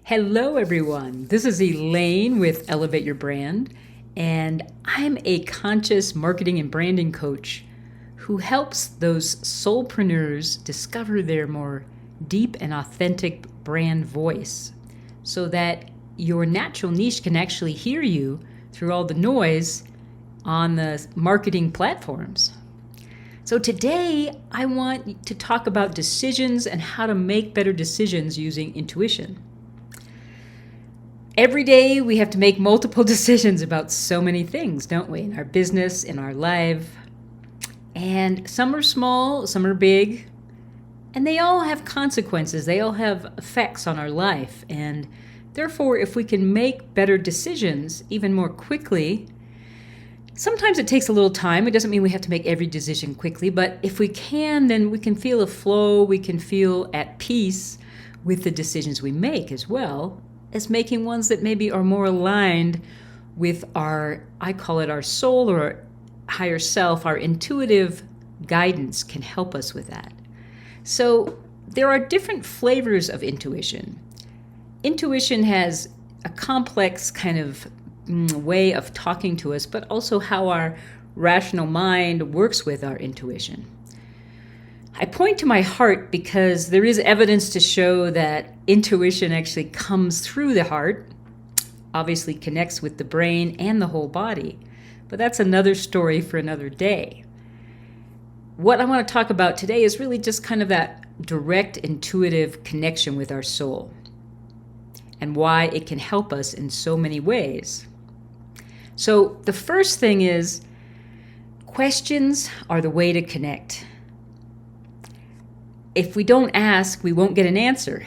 Hello, everyone. This is Elaine with Elevate Your Brand, and I'm a conscious marketing and branding coach who helps those soulpreneurs discover their more deep and authentic brand voice so that your natural niche can actually hear you through all the noise on the marketing platforms. So today, I want to talk about decisions and how to make better decisions using intuition. Every day we have to make multiple decisions about so many things, don't we? In our business, in our life. And some are small, some are big, and they all have consequences. They all have effects on our life. And therefore, if we can make better decisions even more quickly, sometimes it takes a little time. It doesn't mean we have to make every decision quickly, but if we can, then we can feel a flow. We can feel at peace with the decisions we make as well as making ones that maybe are more aligned with I call it our soul or our higher self. Our intuitive guidance can help us with that. So there are different flavors of intuition. Intuition has a complex kind of way of talking to us, but also how our rational mind works with our intuition. I point to my heart because there is evidence to show that intuition actually comes through the heart, obviously connects with the brain and the whole body. But that's another story for another day. What I want to talk about today is really just kind of that direct intuitive connection with our soul and why it can help us in so many ways. So the first thing is questions are the way to connect. If we don't ask, we won't get an answer.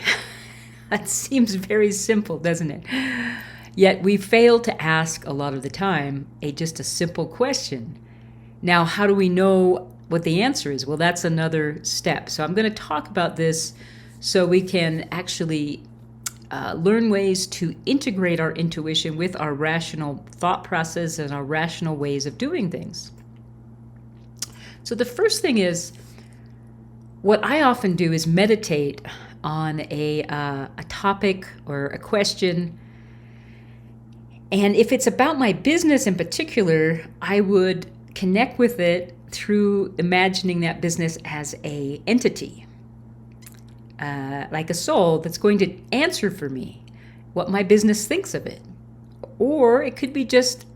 That seems very simple, doesn't it? Yet we fail to ask a lot of the time just a simple question. Now, how do we know what the answer is? Well, that's another step. So I'm going to talk about this so we can actually learn ways to integrate our intuition with our rational thought process and our rational ways of doing things. So the first thing is, what I often do is meditate on a topic or a question. And if it's about my business in particular, I would connect with it through imagining that business as an entity, like a soul that's going to answer for me what my business thinks of it. Or it could be just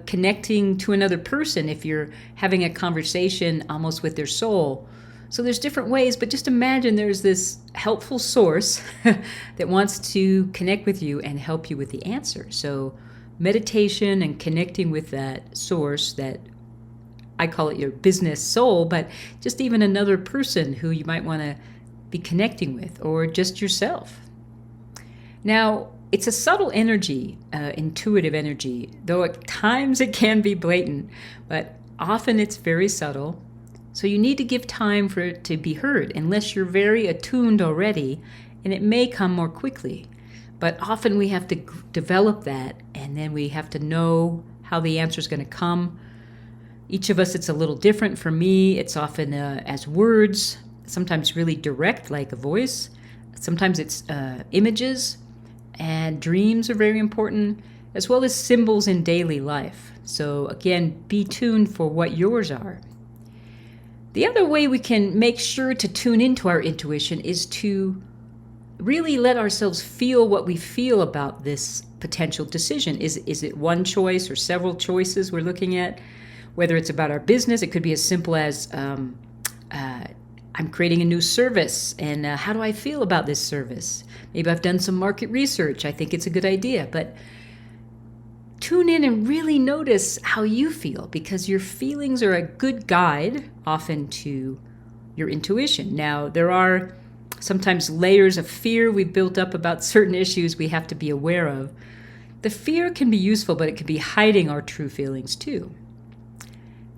connecting to another person if you're having a conversation almost with their soul. So there's different ways, but just imagine there's this helpful source that wants to connect with you and help you with the answer. So meditation and connecting with that source, that I call it your business soul, but just even another person who you might want to be connecting with, or just yourself. Now, it's a subtle energy, intuitive energy, though at times it can be blatant, but often it's very subtle. So you need to give time for it to be heard, unless you're very attuned already, and it may come more quickly. But often we have to develop that, and then we have to know how the answer is going to come. Each of us, it's a little different. For me, it's often as words, sometimes really direct, like a voice. Sometimes it's images. And dreams are very important, as well as symbols in daily life. So again, be tuned for what yours are. The other way we can make sure to tune into our intuition is to really let ourselves feel what we feel about this potential decision. Is it one choice or several choices we're looking at? Whether it's about our business, it could be as simple as I'm creating a new service, and how do I feel about this service? Maybe I've done some market research. I think it's a good idea. But tune in and really notice how you feel, because your feelings are a good guide often to your intuition. Now, there are sometimes layers of fear we've built up about certain issues we have to be aware of. The fear can be useful, but it can be hiding our true feelings too.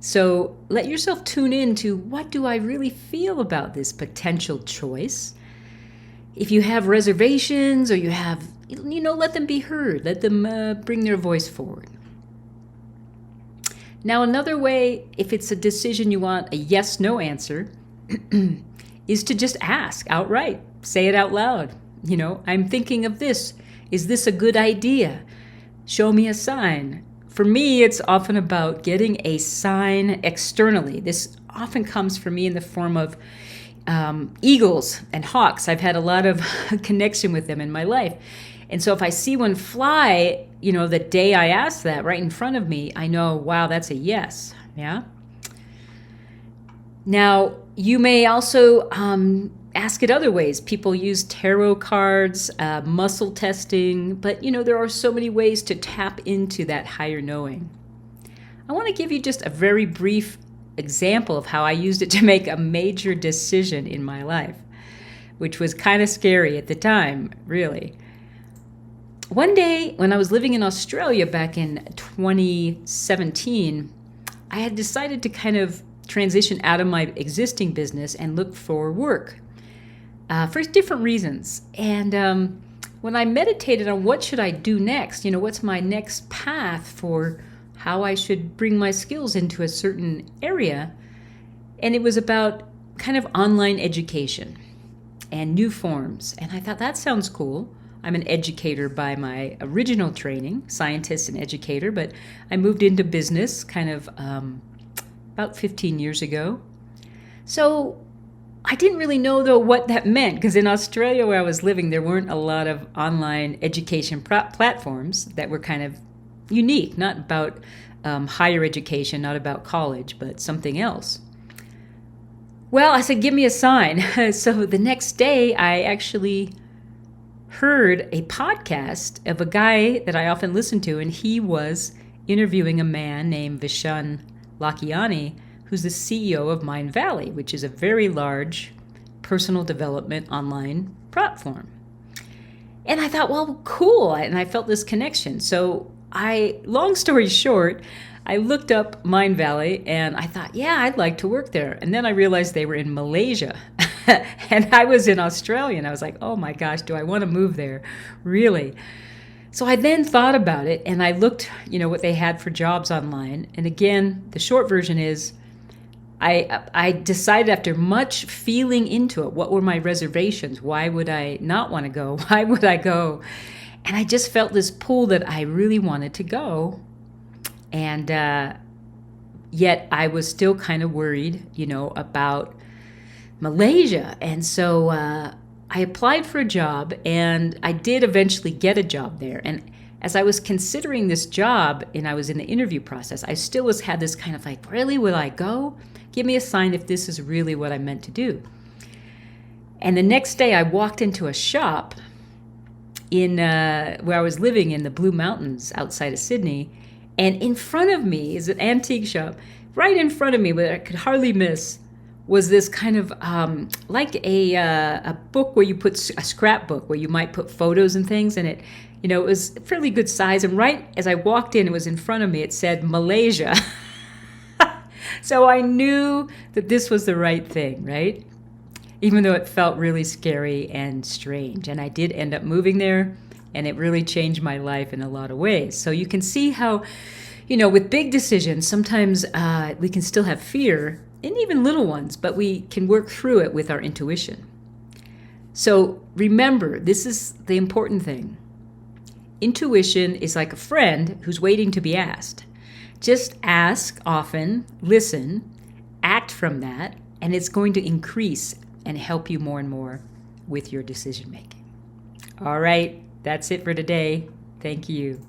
So let yourself tune in to, what do I really feel about this potential choice? If you have reservations or you have, let them be heard. Let them bring their voice forward. Now, another way, if it's a decision you want a yes-no answer, is to just ask outright. Say it out loud. I'm thinking of this. Is this a good idea? Show me a sign. For me, it's often about getting a sign externally. This often comes for me in the form of eagles and hawks. I've had a lot of connection with them in my life. And so if I see one fly, the day I ask that right in front of me, I know, wow, that's a yes. Yeah. Now, you may also ask it other ways. People use tarot cards, muscle testing, but there are so many ways to tap into that higher knowing. I want to give you just a very brief example of how I used it to make a major decision in my life, which was kind of scary at the time, really. One day when I was living in Australia back in 2017, I had decided to kind of transition out of my existing business and look for work for different reasons. And when I meditated on what should I do next, what's my next path for how I should bring my skills into a certain area, and it was about kind of online education and new forms. And I thought, that sounds cool. I'm an educator by my original training, scientist and educator, but I moved into business kind of about 15 years ago. So I didn't really know, though, what that meant, because in Australia where I was living, there weren't a lot of online education platforms that were kind of unique, not about higher education, not about college, but something else. Well, I said, give me a sign. So the next day, I actually heard a podcast of a guy that I often listen to, and he was interviewing a man named Vishen Lakhiani, who's the CEO of Mind Valley, which is a very large personal development online platform. And I thought, well, cool. And I felt this connection. So long story short, I looked up Mind Valley and I thought, yeah, I'd like to work there. And then I realized they were in Malaysia and I was in Australia, and I was like, oh my gosh, do I want to move there? Really? So I then thought about it and I looked, what they had for jobs online. And again, the short version is I decided after much feeling into it, what were my reservations? Why would I not want to go? Why would I go? And I just felt this pull that I really wanted to go. And yet I was still kind of worried, about Malaysia. And so I applied for a job, and I did eventually get a job there. And as I was considering this job and I was in the interview process, I still had this kind of like, really, will I go? Give me a sign if this is really what I meant to do. And the next day I walked into a shop in where I was living in the Blue Mountains outside of Sydney. And in front of me is an antique shop. Right in front of me, where I could hardly miss, was this kind of like a book where you put a scrapbook where you might put photos and things in it. It was fairly good size. And right as I walked in, it was in front of me. It said Malaysia. So I knew that this was the right thing, right? Even though it felt really scary and strange. And I did end up moving there, and it really changed my life in a lot of ways. So you can see how, with big decisions, sometimes we can still have fear, and even little ones, but we can work through it with our intuition. So remember, this is the important thing. Intuition is like a friend who's waiting to be asked. Just ask often, listen, act from that, and it's going to increase and help you more and more with your decision making. All right, that's it for today. Thank you.